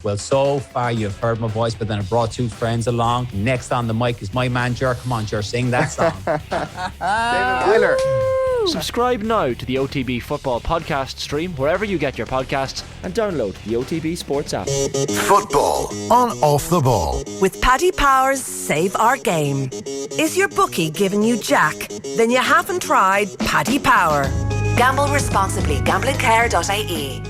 Well, so far you've heard my voice, but then I brought two friends along. Next on the mic is my man, Ger. Come on, Ger, sing that song. David Wheeler. Subscribe now to the OTB Football Podcast stream wherever you get your podcasts and download the OTB Sports app. Football on Off the Ball. With Paddy Power's Save Our Game. Is your bookie giving you jack? Then you haven't tried Paddy Power. Gamble responsibly. Gamblingcare.ie.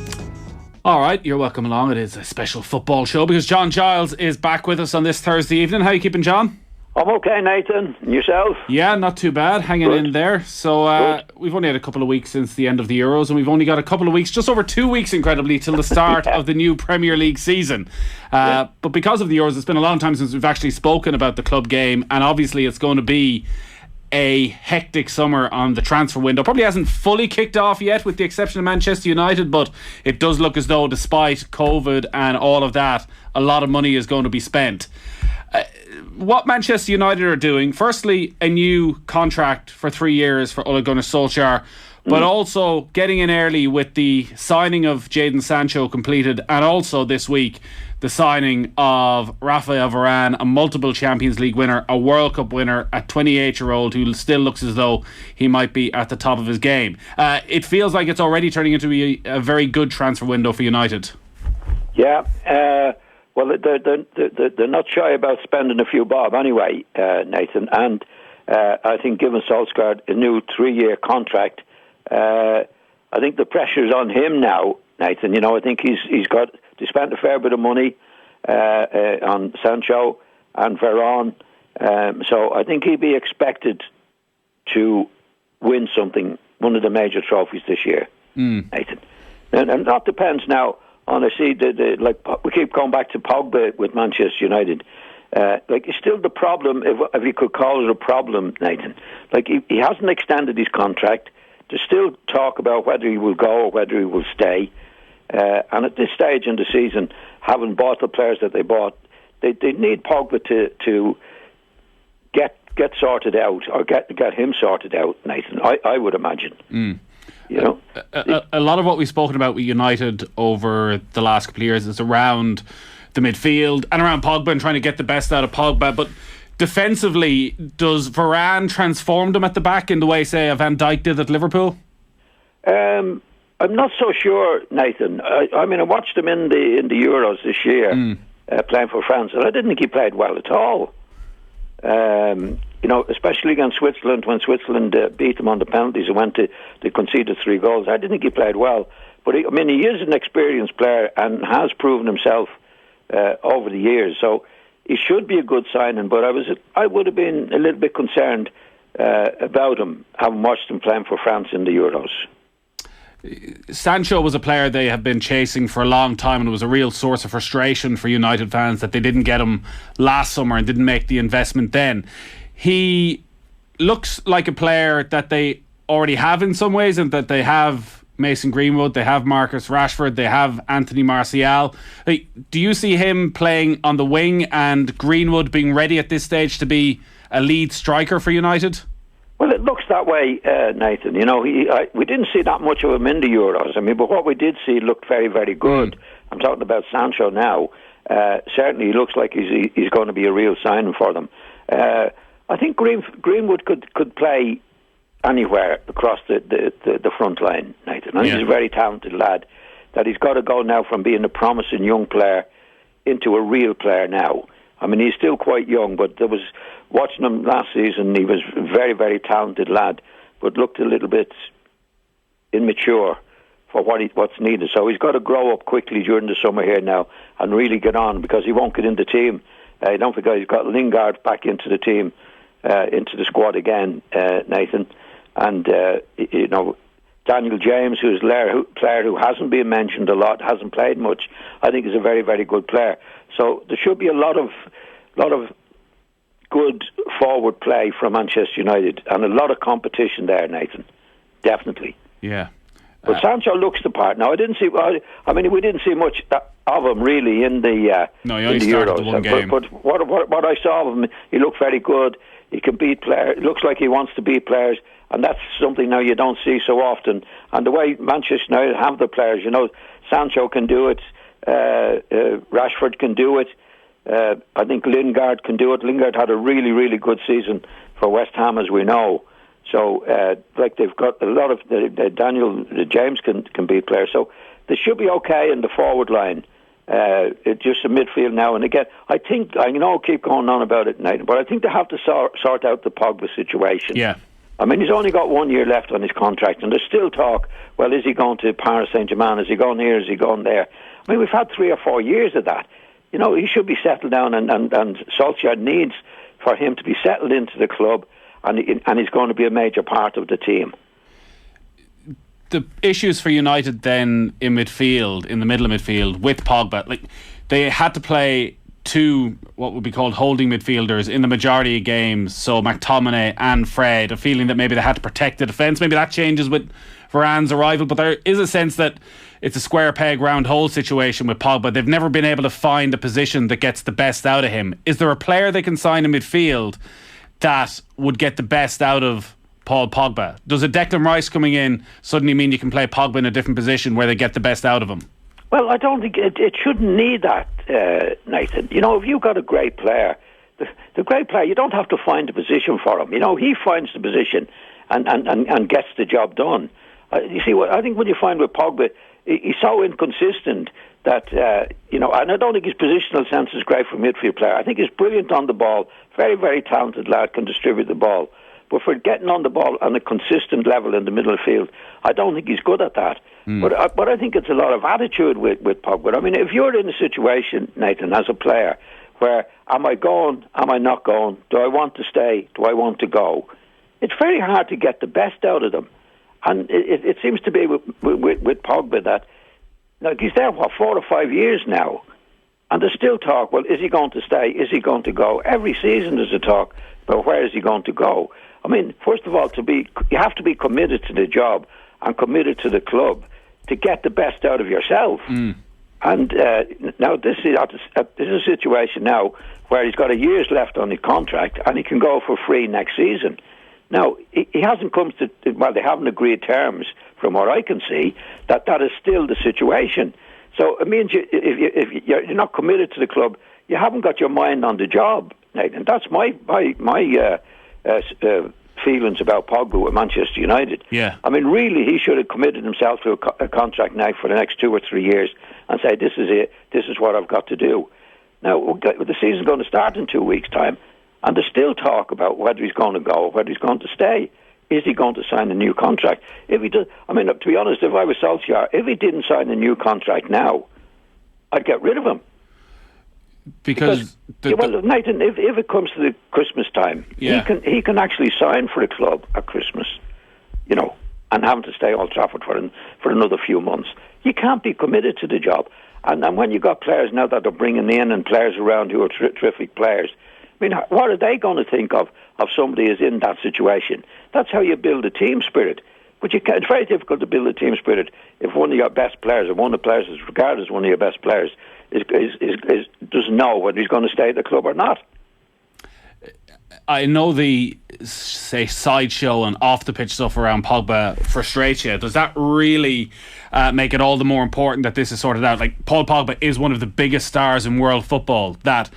All right, you're welcome along. It is a special football show because John Giles is back with us on this Thursday evening. How are you keeping, John? I'm okay, Nathan. And yourself? Yeah, not too bad. Hanging in there. So we've only had a couple of weeks since the end of the Euros, and we've only got a couple of weeks, just over 2 weeks, incredibly, till the start of the new Premier League season. But because of the Euros, it's been a long time since we've actually spoken about the club game, and obviously it's going to be a hectic summer on the transfer window. Probably hasn't fully kicked off yet, with the exception of Manchester United, but it does look as though, despite COVID and all of that, a lot of money is going to be spent. What Manchester United are doing, firstly, a new contract for 3 years for Ole Gunnar Solskjaer, but also getting in early with the signing of Jadon Sancho completed, and also this week the signing of Rafael Varane, a multiple Champions League winner, a World Cup winner, a 28-year-old who still looks as though he might be at the top of his game. It feels like it's already turning into a very good transfer window for United. Yeah, well, they're not shy about spending a few bob anyway, Nathan. And I think giving Solskjaer a new 3-year contract, I think the pressure's on him now, Nathan. You know, I think he's got to spend a fair bit of money on Sancho and Varane. So I think he'd be expected to win something, one of the major trophies this year, Nathan. And that depends now. Honestly, like we keep going back to Pogba with Manchester United. Like, it's still the problem, if you could call it a problem, Nathan. Like, he hasn't extended his contract. There's still talk about whether he will go or whether he will stay. And at this stage in the season, having bought the players that they bought, they need Pogba to get sorted out, or get him sorted out, Nathan. I would imagine. You know, a lot of what we've spoken about with United over the last couple of years is around the midfield and around Pogba and trying to get the best out of Pogba. But defensively, does Varane transform them at the back in the way, say, a Van Dijk did at Liverpool? I'm not so sure, Nathan. I mean, I watched him in the Euros this year playing for France, and I didn't think he played well at all. You know, especially against Switzerland, when Switzerland beat them on the penalties and they conceded 3 goals. I didn't think he played well. But he is an experienced player and has proven himself over the years. So he should be a good signing. But I would have been a little bit concerned about him, having watched him playing for France in the Euros. Sancho was a player they have been chasing for a long time, and it was a real source of frustration for United fans that they didn't get him last summer and didn't make the investment then. He looks like a player that they already have in some ways, and that they have Mason Greenwood, they have Marcus Rashford, they have Anthony Martial. Do you see him playing on the wing and Greenwood being ready at this stage to be a lead striker for United? Well, it looks that way, Nathan. You know, we didn't see that much of him in the Euros. I mean, but what we did see looked very, very good. I'm talking about Sancho now. Certainly, he looks like he's going to be a real signing for them. I think Greenwood could play anywhere across the front line, Nathan. He's a very talented lad. That he's got to go now from being a promising young player into a real player now. I mean, he's still quite young, but there was, watching him last season, he was a very, very talented lad, but looked a little bit immature for what's needed. So he's got to grow up quickly during the summer here now and really get on, because he won't get in the team. Don't forget, he's got Lingard back into the team, into the squad again, Nathan. And, you know, Daniel James, who's a player who hasn't been mentioned a lot, hasn't played much, I think is a very, very good player. So there should be a lot of good forward play from Manchester United and a lot of competition there, Nathan. Definitely. Yeah. But Sancho looks the part. Now, we didn't see much of him really in the Euros. The one game. But what I saw of him, he looked very good. He can beat players. It looks like he wants to beat players, and that's something now you don't see so often. And the way Manchester United have the players, you know, Sancho can do it. Rashford can do it. I think Lingard can do it. Lingard had a really, really good season for West Ham, as we know. So, they've got a lot of Daniel James can beat players. So they should be okay in the forward line. It's just a midfield now and again. I keep going on about it, Nathan, but I think they have to sort out the Pogba situation. Yeah. I mean, he's only got 1 year left on his contract, and there's still talk, well, is he going to Paris Saint-Germain? Is he going here? Is he going there? I mean, we've had 3 or 4 years of that. You know, he should be settled down, and Solskjaer needs for him to be settled into the club, and he's going to be a major part of the team. The issues for United then in midfield, in the middle of midfield, with Pogba, like they had to play 2 what would be called holding midfielders in the majority of games, so McTominay and Fred, a feeling that maybe they had to protect the defence. Maybe that changes with Varane's arrival, but there is a sense that it's a square peg round hole situation with Pogba. They've never been able to find a position that gets the best out of him. Is there a player they can sign in midfield that would get the best out of Paul Pogba? Does a Declan Rice coming in suddenly mean you can play Pogba in a different position where they get the best out of him? Well, I don't think it shouldn't need that, Nathan. You know, if you've got a great player, the great player, you don't have to find a position for him. You know, he finds the position and gets the job done. You see, I think what you find with Pogba, he's so inconsistent that, and I don't think his positional sense is great for a midfield player. I think he's brilliant on the ball, very, very talented lad, can distribute the ball. But for getting on the ball on a consistent level in the middle of the field, I don't think he's good at that. But I think it's a lot of attitude with Pogba. I mean, if you're in a situation, Nathan, as a player, where am I going, am I not going, do I want to stay, do I want to go, it's very hard to get the best out of them. And it seems to be with Pogba that, like, he's there, 4 or 5 years now, and there's still talk, well, is he going to stay, is he going to go? Every season there's a talk about where is he going to go. I mean, first of all, you have to be committed to the job and committed to the club to get the best out of yourself. And now this is a situation now where he's got a year's left on his contract and he can go for free next season. Now, he hasn't come to, they haven't agreed terms, from what I can see, that is still the situation. So it means if you're not committed to the club, you haven't got your mind on the job, Nathan. That's my feelings about Pogba with Manchester United. Yeah. I mean, really, he should have committed himself to a contract now for the next 2 or 3 years and say, this is it, this is what I've got to do. Now, the season's going to start in 2 weeks' time, and there's still talk about whether he's going to go, whether he's going to stay. Is he going to sign a new contract? If he does, I mean, to be honest, if I was Solskjaer, if he didn't sign a new contract now, I'd get rid of him. Because Nathan, if it comes to the Christmas time, he can actually sign for the club at Christmas, and having to stay Old Trafford for another few months. You can't be committed to the job. And when you got players now that are bringing in and players around who are terrific players, I mean, what are they going to think of somebody who's in that situation? That's how you build a team spirit. But it's very difficult to build a team spirit if one of your best players, or one of the players is regarded as one of your best players, doesn't know whether he's going to stay at the club or not. I know the, say, sideshow and off-the-pitch stuff around Pogba frustrates you. Does that really make it all the more important that this is sorted out? Like, Paul Pogba is one of the biggest stars in world football. That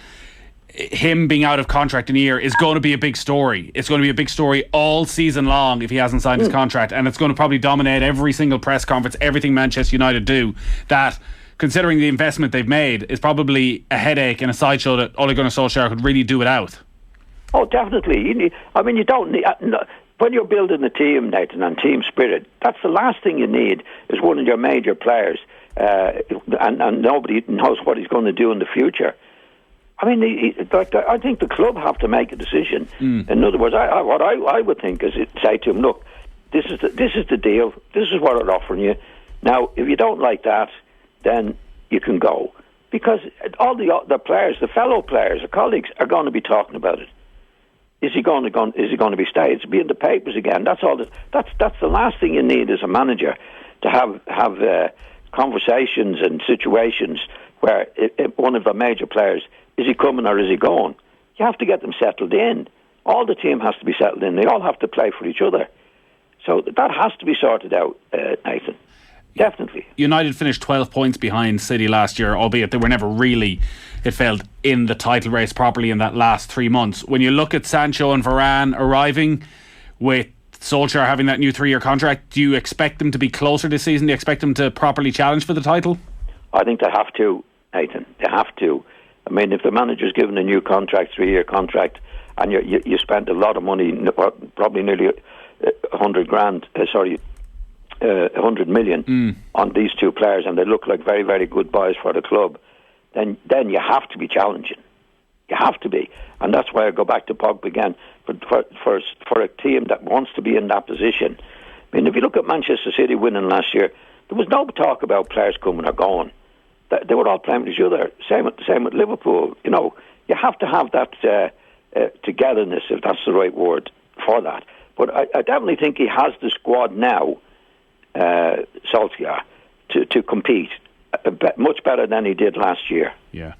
him being out of contract in a year is going to be a big story. It's going to be a big story all season long if he hasn't signed his contract, and it's going to probably dominate every single press conference, everything Manchester United do. That, considering the investment they've made, is probably a headache and a sideshow that Ole Gunnar Solskjaer could really do without. Oh, definitely. You don't need... when you're building a team, Nathan, and team spirit, that's the last thing you need is one of your major players, and nobody knows what he's going to do in the future. I mean, I think the club have to make a decision. In other words, what I would think is say to him, look, this is the deal. This is what I'm offering you. Now, if you don't like that, then you can go, because all the players, the fellow players, the colleagues, are going to be talking about it. Is he going to be stayed? It's be in the papers again. That's all. That's the last thing you need as a manager, to have conversations and situations where one of the major players, is he coming or is he going? You have to get them settled in. All the team has to be settled in. They all have to play for each other. So that has to be sorted out, Nathan. Definitely. United finished 12 points behind City last year, albeit they were never really, it failed in the title race properly in that last 3 months. When you look at Sancho and Varane arriving, with Solskjaer having that new 3-year contract, do you expect them to be closer this season? Do you expect them to properly challenge for the title? I think they have to, Nathan. They have to. I mean, if the manager's given a new contract, 3-year contract, and you spent a lot of money, probably nearly 100 million on these two players, and they look like very, very good buys for the club, then you have to be challenging. You have to be. And that's why I go back to Pogba again. For a team that wants to be in that position. I mean, if you look at Manchester City winning last year, there was no talk about players coming or going. They were all playing with each other. Same with Liverpool. You know, you have to have that togetherness, if that's the right word for that. But I definitely think he has the squad now, Solskjaer, to compete much better than he did last year. Yeah.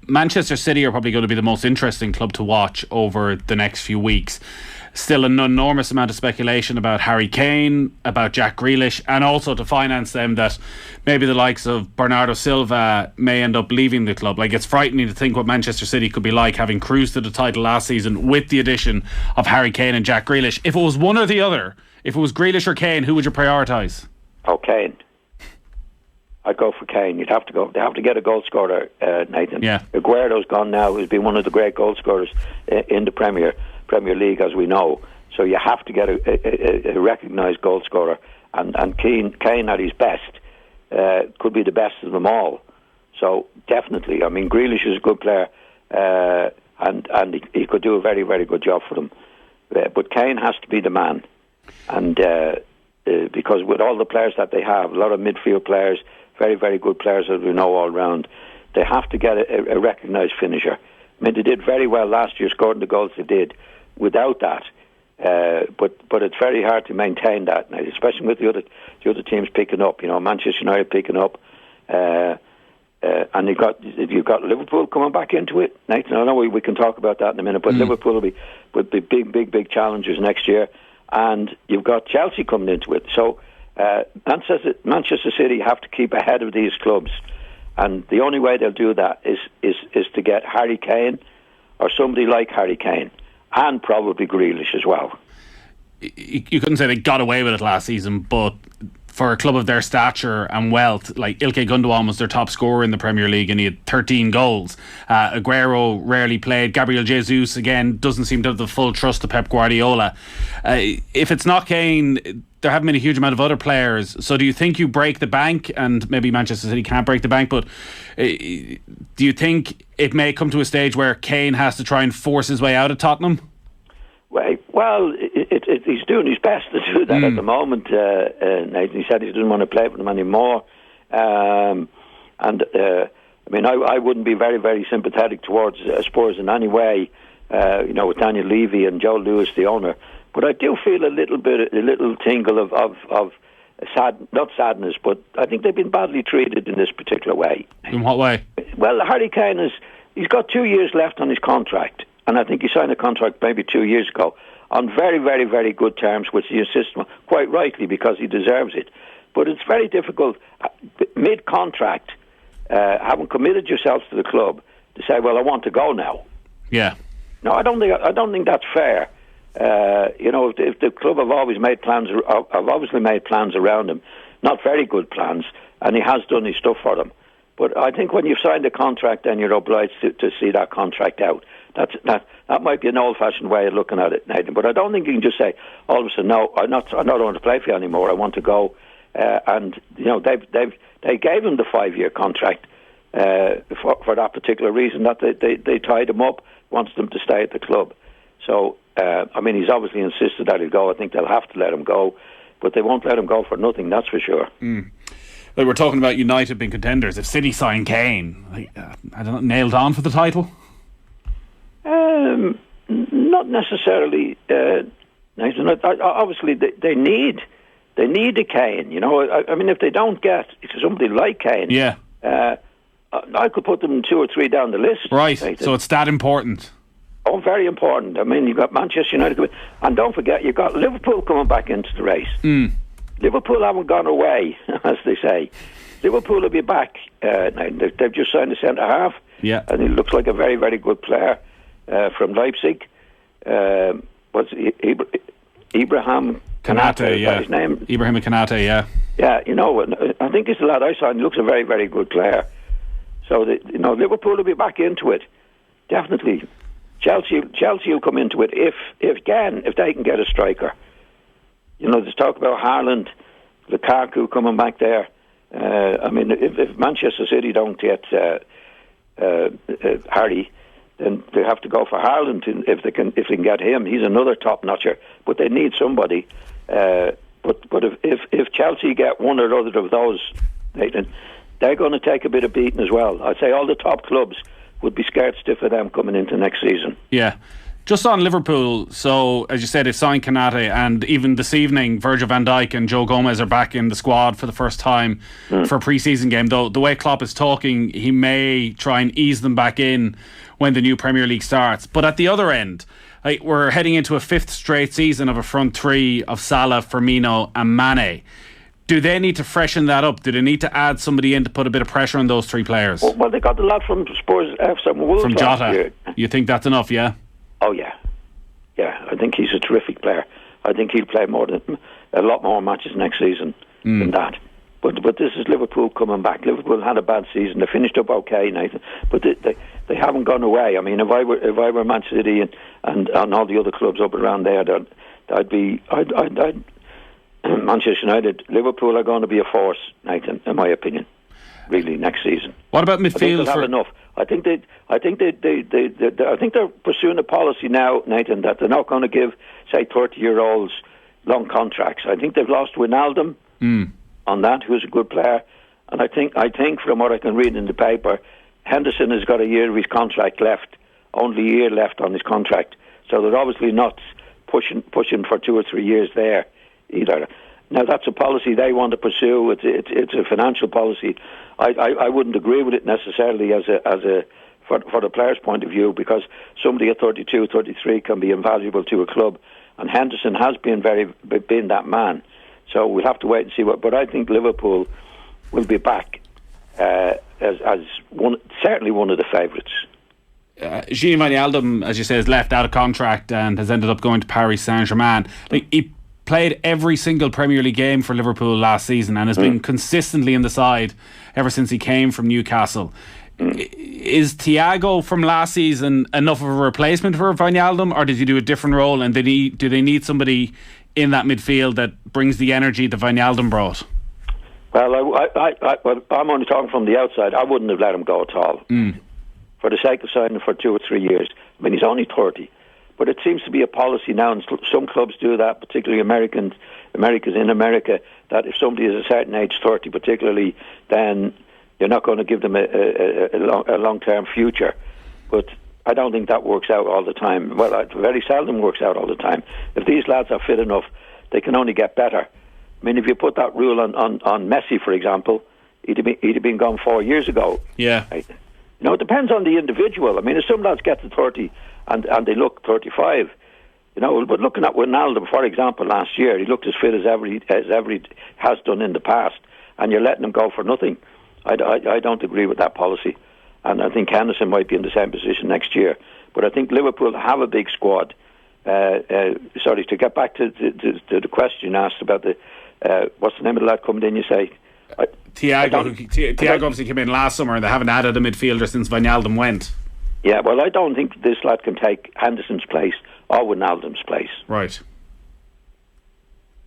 Manchester City are probably going to be the most interesting club to watch over the next few weeks. Still an enormous amount of speculation about Harry Kane, about Jack Grealish, and also to finance them that maybe the likes of Bernardo Silva may end up leaving the club. Like, it's frightening to think what Manchester City could be like, having cruised to the title last season with the addition of Harry Kane and Jack Grealish. If it was one or the other, if it was Grealish or Kane, who would you prioritise? Oh, Kane. I'd go for Kane. They have to get a goal scorer, Nathan. Yeah. Aguero's gone now. He's been one of the great goal scorers in the Premier League, as we know. So you have to get a recognised goal scorer. And Kane at his best could be the best of them all. So definitely. I mean, Grealish is a good player, and he could do a very, very good job for them. But Kane has to be the man. And because with all the players that they have, a lot of midfield players, very, very good players as we know all round, they have to get a recognised finisher. I mean, they did very well last year, scoring the goals they did without that. But it's very hard to maintain that now, especially with the other teams picking up. You know, Manchester United picking up, and you've got Liverpool coming back into it. Nathan, I know we can talk about that in a minute, but Liverpool will be big challengers next year, and you've got Chelsea coming into it. So Manchester City have to keep ahead of these clubs, and the only way they'll do that is to get Harry Kane or somebody like Harry Kane, and probably Grealish as well. You couldn't say they got away with it last season, but for a club of their stature and wealth, like Ilkay Gundogan was their top scorer in the Premier League and he had 13 goals. Aguero rarely played. Gabriel Jesus, again, doesn't seem to have the full trust of Pep Guardiola. If it's not Kane, there haven't been a huge amount of other players. So do you think you break the bank? And maybe Manchester City can't break the bank, but do you think it may come to a stage where Kane has to try and force his way out of Tottenham? Well, he's doing his best to do that at the moment. Nathan, he said he doesn't want to play for them anymore. I mean, I wouldn't be very, very sympathetic towards Spurs in any way, with Daniel Levy and Joe Lewis, the owner. But I do feel a little tingle of not sadness, but I think they've been badly treated in this particular way. In what way? Well, Harry Kane he's got 2 years left on his contract. And I think he signed a contract maybe 2 years ago on very, very, very good terms, which he insists on, quite rightly, because he deserves it. But it's very difficult, mid-contract, having committed yourselves to the club, to say, well, I want to go now. Yeah. No, I don't think that's fair. If the club have obviously made plans around him, not very good plans, and he has done his stuff for them. But I think when you've signed a contract, then you're obliged to see that contract out. That might be an old-fashioned way of looking at it, Nathan. But I don't think you can just say all of a sudden, no, I don't want to play for you anymore. I want to go. They gave him the 5-year contract for that particular reason, that they tied him up, wanted him to stay at the club. So he's obviously insisted that he'll go. I think they'll have to let him go, but they won't let him go for nothing. That's for sure. Well, we're talking about United being contenders. If City sign Kane, I don't know, nailed on for the title. Not necessarily. Obviously, they need a Kane. If they don't get somebody like Kane, yeah, I could put them 2 or 3 down the list. Right. Nathan. So it's that important. Oh, very important. I mean, you've got Manchester United, and don't forget, you've got Liverpool coming back into the race. Liverpool haven't gone away, as they say. Liverpool will be back. They've just signed a centre half, and he looks like a very, very good player from Leipzig. What's Ibrahim Konate, is that his name? Ibrahim Konate, yeah. Yeah, I think this is the lad I saw, and he looks a very, very good player. So, Liverpool will be back into it, definitely. Chelsea will come into it if they can get a striker. There's talk about Haaland, Lukaku coming back there. If Manchester City don't get Harry, then they have to go for Haaland if they can get him. He's another top notcher, but they need somebody. But if Chelsea get one or other of those, Nathan, they're going to take a bit of beating as well. I'd say all the top clubs would be scared stiff of them coming into next season. Yeah. Just on Liverpool, so as you said, they've signed Konate, and even this evening Virgil van Dijk and Joe Gomez are back in the squad for the first time for a pre-season game. Though the way Klopp is talking, he may try and ease them back in when the new Premier League starts. But at the other end, we're heading into a 5th straight season of a front three of Salah, Firmino and Mane. Do they need to freshen that up? Do they need to add somebody in to put a bit of pressure on those three players? Well, they got the lad from Spurs, from Wolves from last Jota. year. You think that's enough, yeah? Oh, yeah. Yeah, I think he's a terrific player. I think he'll play a lot more matches next season than that. But this is Liverpool coming back. Liverpool had a bad season. They finished up okay, Nathan, but they haven't gone away. I mean, if I were Man City and all the other clubs up around there, I'd Manchester United, Liverpool are going to be a force, Nathan, in my opinion, really next season. What about midfield? I think they'll have enough. I think they're pursuing a policy now, Nathan, that they're not going to give, say, 30-year-olds long contracts. I think they've lost Wijnaldum on that, who's a good player, and I think from what I can read in the paper, Henderson has got a year of his contract left, only a year left on his contract. So they're obviously not pushing for 2 or 3 years there either. Now that's a policy they want to pursue. It's a financial policy. I wouldn't agree with it necessarily as a for the player's point of view, because somebody at 32, 33 can be invaluable to a club, and Henderson has been that man. So we'll have to wait and see what. But I think Liverpool will be back as certainly one of the favourites. Gini Wijnaldum, as you say, has left out of contract and has ended up going to Paris Saint-Germain. He played every single Premier League game for Liverpool last season and has been consistently in the side ever since he came from Newcastle. Is Thiago from last season enough of a replacement for Wijnaldum, or does he do a different role, and do they need somebody in that midfield that brings the energy that Wijnaldum brought? Well, I'm only talking from the outside. I wouldn't have let him go at all. For the sake of signing for 2 or 3 years. I mean, he's only 30. But it seems to be a policy now, and some clubs do that, particularly Americans in America, that if somebody is a certain age, 30 particularly, then you're not going to give them a long-term future. But I don't think that works out all the time. Well, it very seldom works out all the time. If these lads are fit enough, they can only get better. I mean, if you put that rule on Messi, for example, he'd have been gone 4 years ago. Yeah. Right? It depends on the individual. I mean, if some lads get to 30 and they look 35, but looking at Wijnaldum, for example, last year, he looked as fit as ever he has done in the past, and you're letting him go for nothing. I don't agree with that policy, and I think Henderson might be in the same position next year. But I think Liverpool have a big squad. To get back to the question asked about what's the name of the lad coming in, you say? Thiago obviously came in last summer, and they haven't added a midfielder since Wijnaldum went. Yeah, well, I don't think this lad can take Henderson's place or Wijnaldum's place. Right.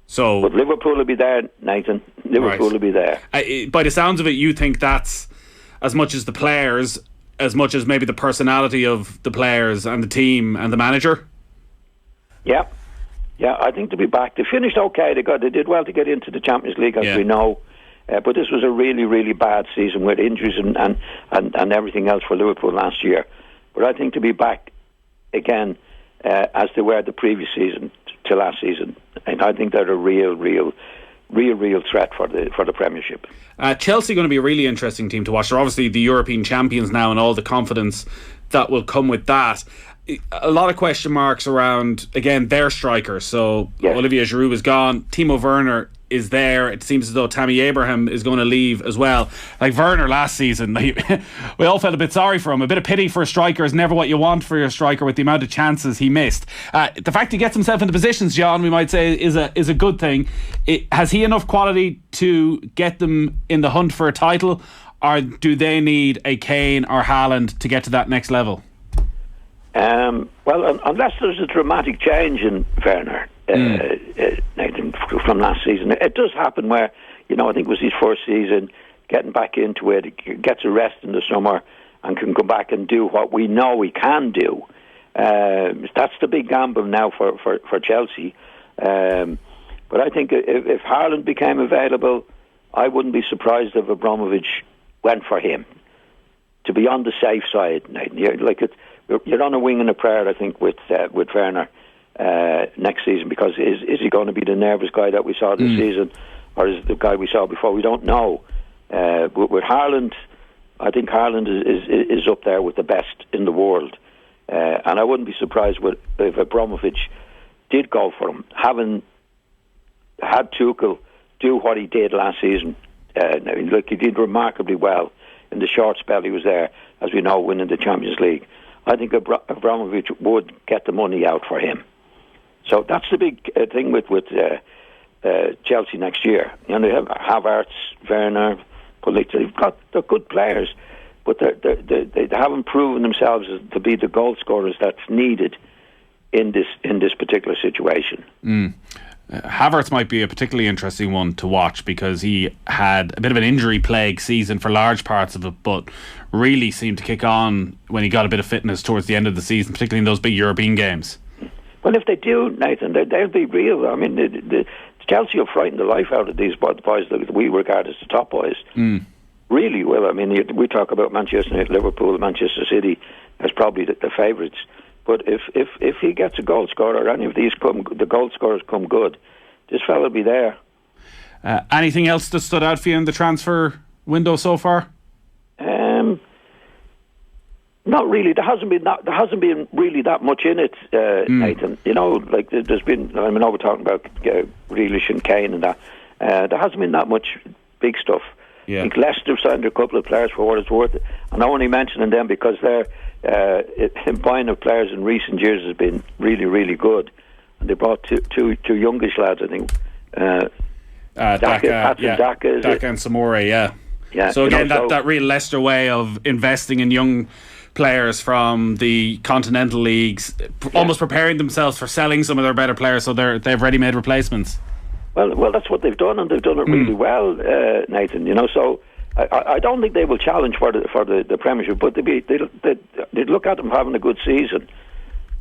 So, but Liverpool will be there, Nathan. Liverpool will be there. By the sounds of it, you think that's as much as the players, as much as maybe the personality of the players and the team and the manager? Yeah, I think to be back. They finished okay. They did well to get into the Champions League, as we know. But this was a really, really bad season with injuries and everything else for Liverpool last year. But I think to be back again as they were the previous season to last season, and I think they're a real threat for the Premiership. Chelsea going to be a really interesting team to watch. They're obviously the European champions now, and all the confidence that will come with that. A lot of question marks around, again, their strikers. So Olivier Giroud is gone. Timo Werner is there. It seems as though Tammy Abraham is going to leave as well. Like Werner last season, we all felt a bit sorry for him. A bit of pity for a striker is never what you want for your striker with the amount of chances he missed. The fact he gets himself into positions, John, we might say is a good thing. Has he enough quality to get them in the hunt for a title, or do they need a Kane or Haaland to get to that next level? Well, unless there's a dramatic change in Werner Nathan, from last season, it does happen where, I think it was his first season, getting back into it, he gets a rest in the summer and can come back and do what we know he can do. That's the big gamble now for Chelsea. But I think if Haaland became available, I wouldn't be surprised if Abramovich went for him, to be on the safe side, Nathan. You're on a wing and a prayer, I think, with Werner next season, because is he going to be the nervous guy that we saw this season, or is it the guy we saw before? We don't know. But with Haaland, I think Haaland is up there with the best in the world, and I wouldn't be surprised if Abramovich did go for him, having had Tuchel do what he did last season. He did remarkably well in the short spell he was there, as we know, winning the Champions League. I think Abramovich would get the money out for him. So that's the big thing with Chelsea next year. They have Havertz, Werner, Pulisic. They're good players, but they haven't proven themselves to be the goal scorers that's needed in this particular situation. Havertz might be a particularly interesting one to watch, because he had a bit of an injury plague season for large parts of it, but really seemed to kick on when he got a bit of fitness towards the end of the season, particularly in those big European games. Well, if they do, Nathan, they'll be real. I mean, the Chelsea will frighten the life out of these boys that we regard as the top boys. Really will. I mean, we talk about Manchester United, Liverpool, Manchester City as probably the favourites. But if he gets a goal scorer, or any of these the goal scorers come good, this fella will be there. Anything else that stood out for you in the transfer window so far? Not really. There hasn't been really that much in it, Nathan. There's been. I know we're talking about Grealish and Kane and that. There hasn't been that much big stuff. Yeah. I think Leicester signed a couple of players for what it's worth, and I'm only mentioning them because they're buying of players in recent years has been really, really good. And they brought two youngish lads, I think. Daka and Samore, yeah. So again, that real Leicester way of investing in young players from the continental leagues, almost preparing themselves for selling some of their better players, so they've ready-made replacements. Well, that's what they've done, and they've done it really well, Nathan. So I don't think they will challenge for the Premiership, but they'd look at them having a good season.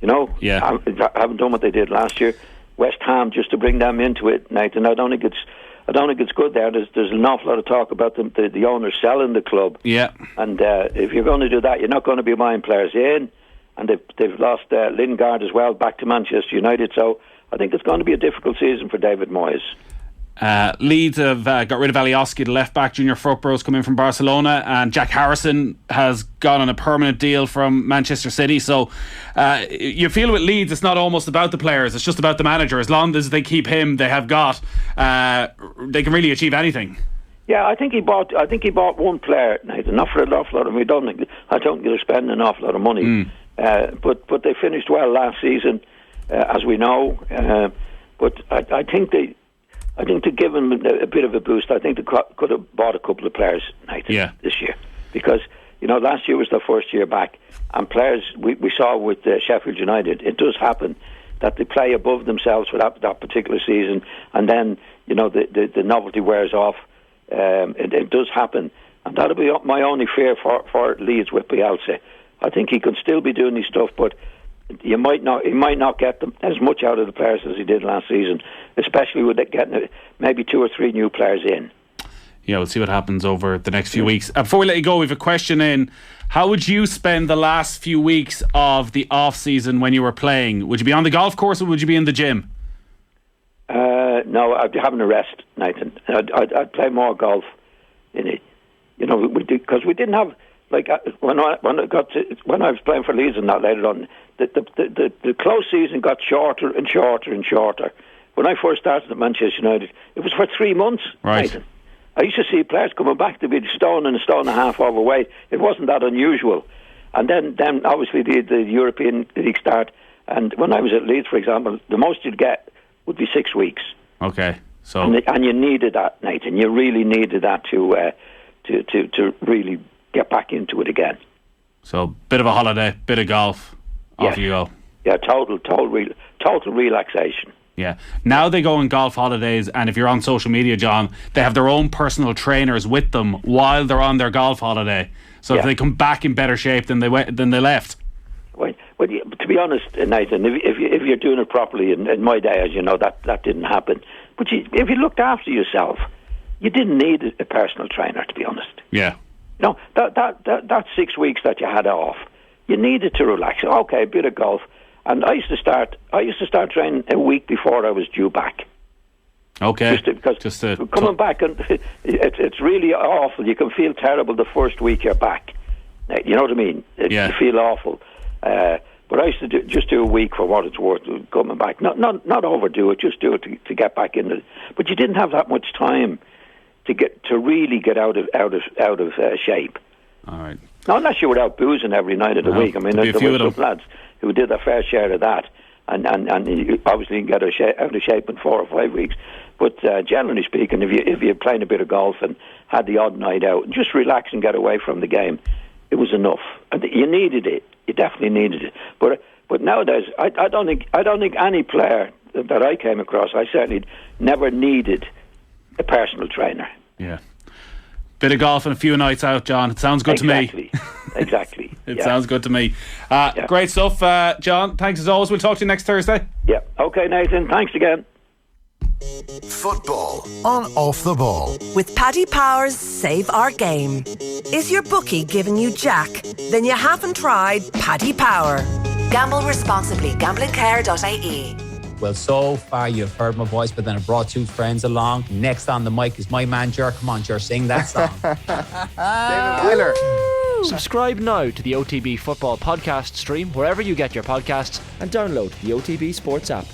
Haven't done what they did last year. West Ham, just to bring them into it, Nathan. I don't think it's good there. There's an awful lot of talk about the owners selling the club. Yeah. And if you're going to do that, you're not going to be buying players in. And they've lost Lingard as well back to Manchester United. So I think it's going to be a difficult season for David Moyes. Leeds have got rid of Alioski, the left back. Junior Forkborough's come in from Barcelona, and Jack Harrison has gone on a permanent deal from Manchester City. So you feel with Leeds, it's not almost about the players, it's just about the manager. As long as they keep him, they have got they can really achieve anything. Yeah, I think he bought one player, Nathan, not for an awful lot of money. I don't think they're spending an awful lot of money. But they finished well last season, as we know. But I think to give him a bit of a boost, I think they could have bought a couple of players, Nathan, this year. Because, last year was their first year back. And players, we saw with Sheffield United, it does happen that they play above themselves for that particular season. And then, the novelty wears off. It does happen. And that'll be my only fear for Leeds with Bielsa. I think he could still be doing his stuff, but he might not get them as much out of the players as he did last season, especially with getting maybe 2 or 3 new players in. Yeah, we'll see what happens over the next few weeks. Before we let you go, we have a question in. How would you spend the last few weeks of the off-season when you were playing? Would you be on the golf course or would you be in the gym? No, I'd be having a rest, Nathan. I'd play more golf in it. Because we didn't have, like, when I was playing for Leeds and that later on, the close season got shorter and shorter and shorter. when I first started at Manchester United, it was for 3 months. Right. Nathan. I used to see players coming back to be a stone and a half overweight. It wasn't that unusual. And then obviously the European League start. And when I was at Leeds, for example, the most you'd get would be 6 weeks. Okay. So And you needed that, Nathan. You really needed that to really get back into it again. So bit of a holiday, bit of golf. Off you go. Yeah, total relaxation. Yeah. Now they go on golf holidays, and if you're on social media, John, they have their own personal trainers with them while they're on their golf holiday. So if they come back in better shape than they left. Well, to be honest, Nathan, if you're doing it properly, in my day, as you know, that didn't happen. But if you looked after yourself, you didn't need a personal trainer, to be honest. Yeah. You know, that 6 weeks that you had off, you needed to relax. Okay, a bit of golf. And I used to start training a week before I was due back. Okay. Because coming back, and it's really awful. You can feel terrible the first week you're back. You know what I mean? You feel awful. But I used to just do a week for what it's worth coming back. Not overdo it. Just do it to get back in it. But you didn't have that much time to really get out of shape. All right. Not unless you were out boozing every night of the week. I mean, there were some lads who did a fair share of that, and you obviously can get out of shape in 4 or 5 weeks. But generally speaking, if you're playing a bit of golf and had the odd night out, and just relax and get away from the game, it was enough. And you needed it. You definitely needed it. But nowadays, I don't think any player that I came across, I certainly never needed a personal trainer. Yeah. Bit of golf and a few nights out, John. It sounds good to me. Exactly. It sounds good to me. Great stuff, John. Thanks as always. We'll talk to you next Thursday. Yeah. Okay, Nathan. Thanks again. Football on Off the Ball. With Paddy Power's Save Our Game. Is your bookie giving you jack? Then you haven't tried Paddy Power. Gamble responsibly. Gamblingcare.ie. Well, so far you've heard my voice, but then I brought 2 friends along. Next on the mic is my man, Ger. Come on, Ger, sing that song. David Wheeler. Subscribe now to the OTB Football Podcast stream wherever you get your podcasts and download the OTB Sports app.